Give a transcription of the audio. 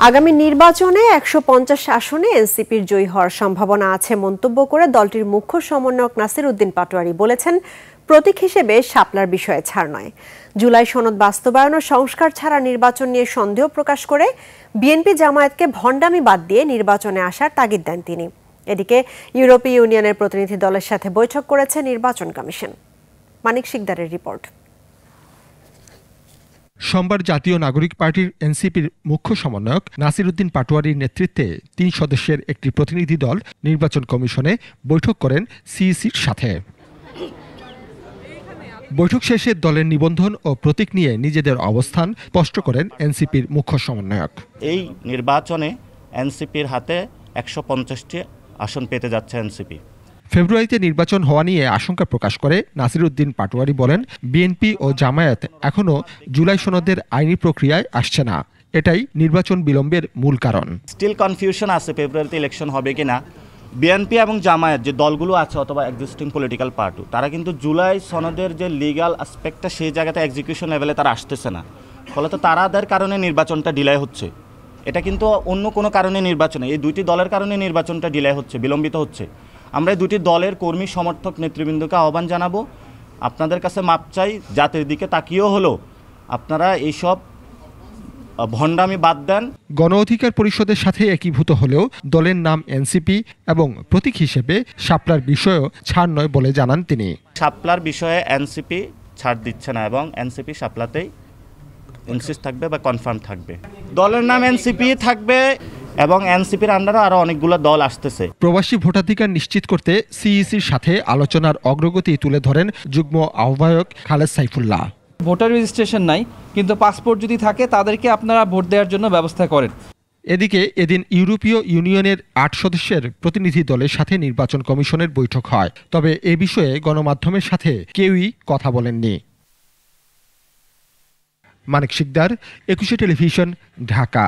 আগামী নির্বাচনে ১৫০ আসনে এনসিপির জয়ী হওয়ার সম্ভাবনা আছে মন্তব্য করে দলটির মুখ্য সমন্বয়ক নাসির উদ্দিন পাটোয়ারী বলেছেন, প্রতীক হিসেবে শাপলার বিষয়ে ছাড় নয়। জুলাই সনদ বাস্তবায়ন ও সংস্কার ছাড়া নির্বাচন নিয়ে সন্দেহ প্রকাশ করে বিএনপি জামায়াতকে ভণ্ডামি বাদ দিয়ে নির্বাচনে আসার তাগিদ দেন তিনি। এদিকে ইউরোপীয় ইউনিয়নের প্রতিনিধি দলের সাথে বৈঠক করেছে নির্বাচন কমিশন। মানিক শিকদারের রিপোর্ট। সোমবার জাতীয় নাগরিক পার্টির এনসিপির মুখ্য সমন্বয়ক নাসির উদ্দিন পাটোয়ারীর নেতৃত্বে ৩ সদস্যের একটি প্রতিনিধি দল নির্বাচন কমিশনে বৈঠক করেন সিইসির সাথে। বৈঠক শেষে দলের নিবন্ধন ও প্রতীক নিয়ে নিজেদের অবস্থান স্পষ্ট করেন এনসিপির মুখ্য সমন্বয়ক। এই নির্বাচনে এনসিপির হাতে ১৫০টি আসন পেতে যাচ্ছে এনসিপি। ফেব্রুয়ারিতে নির্বাচন হওয়া নিয়ে আশঙ্কা প্রকাশ করে নাসির উদ্দিন পাটোয়ারী বলেন, বিএনপি ও জামায়াত এখনও জুলাই সনদের আইনি প্রক্রিয়ায় আসছে না, এটাই নির্বাচন বিলম্বের মূল কারণ। স্টিল কনফিউশন আছে ফেব্রুয়ারিতে ইলেকশন হবে কিনা। বিএনপি এবং জামায়াত যে দলগুলো আছে অথবা এক্সিস্টিং পলিটিক্যাল পার্টি, তারা কিন্তু জুলাই সনদের যে লিগ্যাল অ্যাসপেক্টটা সেই জায়গাতে এক্সিকিউশন লেভেলে তারা আসতেছে না, ফলত তাদের কারণে নির্বাচনটা ডিলে হচ্ছে। এটা কিন্তু অন্য কোনো কারণে নির্বাচনে, এই দুইটি দলের কারণে নির্বাচনটা ডিলে হচ্ছে, বিলম্বিত হচ্ছে। আমরা এই দুটি দলের কর্মী সমর্থক নেতৃবৃন্দকে আহ্বান জানাবো, আপনাদের কাছে মাপ চাই, জাতির দিকে তাকিয়েও হলো আপনারা এইসব ভণ্ডামি বাদ দেন। গণ অধিকার পরিষদের সাথে একীভূত হলেও দলের নাম এনসিপি এবং প্রতীক হিসেবে শাপলার বিষয়েও ছাড় নয় বলে জানান তিনি। শাপলার বিষয়ে এনসিপি ছাড় দিচ্ছে না এবং এনসিপি শাপলাতেই ইনসিস্ট থাকবে বা কনফার্ম থাকবে। দলের নাম এনসিপি থাকবে এবং এনসিপির আন্ডারে আরো অনেকগুলো দল আসতেছে। প্রবাসী ভোটাধিকার নিশ্চিত করতে সিইসির সাথে আলোচনার অগ্রগতি তুলে ধরেন যুগ্ম আহ্বায়ক খালেদ সাইফুল্লাহ। ভোটার রেজিস্ট্রেশন নাই, কিন্তু পাসপোর্ট যদি থাকে তাদেরকে আপনারা ভোট দেওয়ার জন্য ব্যবস্থা করেন। এদিকে এদিন ইউরোপীয় ইউনিয়নের ৮ সদস্যের প্রতিনিধি দলের সাথে নির্বাচন কমিশনের বৈঠক হয়, তবে এ বিষয়ে গণমাধ্যমের সাথে কেউই কথা বলেননি। মানিক শিকদার, ২১ টেলিভিশন, ঢাকা।